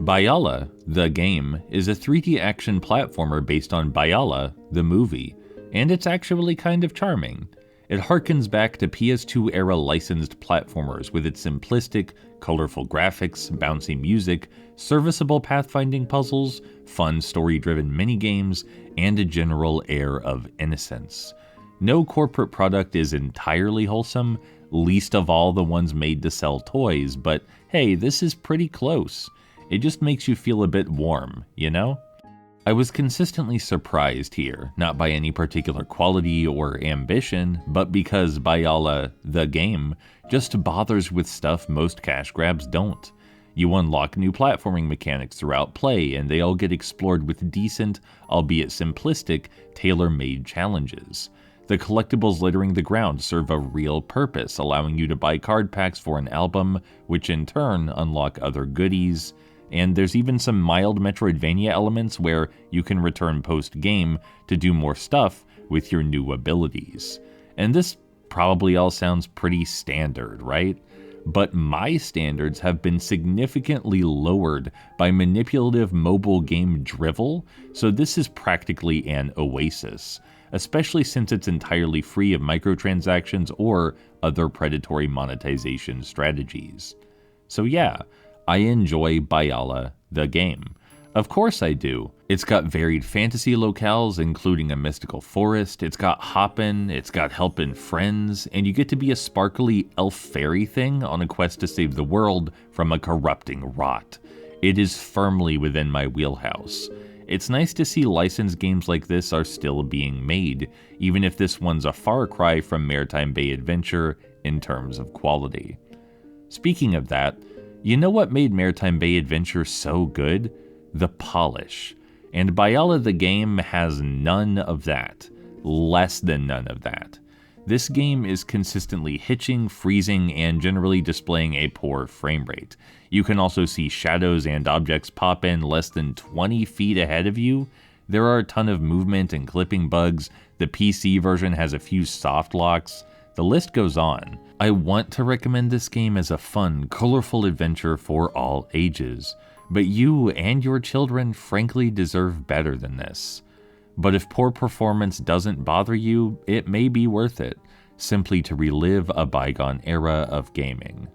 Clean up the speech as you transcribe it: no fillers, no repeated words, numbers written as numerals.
Bayala, the game, is a 3D action platformer based on Bayala, the movie, and it's actually kind of charming. It harkens back to PS2-era licensed platformers with its simplistic, colorful graphics, bouncy music, serviceable pathfinding puzzles, fun story-driven minigames, and a general air of innocence. No corporate product is entirely wholesome, least of all the ones made to sell toys, but hey, this is pretty close. It just makes you feel a bit warm, you know? I was consistently surprised here, not by any particular quality or ambition, but because Bayala, the game, just bothers with stuff most cash grabs don't. You unlock new platforming mechanics throughout play, and they all get explored with decent, albeit simplistic, tailor-made challenges. The collectibles littering the ground serve a real purpose, allowing you to buy card packs for an album, which in turn unlock other goodies. And there's even some mild Metroidvania elements where you can return post-game to do more stuff with your new abilities. And this probably all sounds pretty standard, right? But my standards have been significantly lowered by manipulative mobile game drivel, so this is practically an oasis, especially since it's entirely free of microtransactions or other predatory monetization strategies. So yeah, I enjoy Bayala, the game. Of course I do. It's got varied fantasy locales, including a mystical forest, it's got hoppin', it's got helpin' friends, and you get to be a sparkly elf fairy thing on a quest to save the world from a corrupting rot. It is firmly within my wheelhouse. It's nice to see licensed games like this are still being made, even if this one's a far cry from Maritime Bay Adventure in terms of quality. Speaking of that, you know what made Maritime Bay Adventure so good? The polish. And Bayala the game has none of that. Less than none of that. This game is consistently hitching, freezing, and generally displaying a poor frame rate. You can also see shadows and objects pop in less than 20 feet ahead of you. There are a ton of movement and clipping bugs. The PC version has a few soft locks. The list goes on. I want to recommend this game as a fun, colorful adventure for all ages, but you and your children frankly deserve better than this. But if poor performance doesn't bother you, it may be worth it, simply to relive a bygone era of gaming.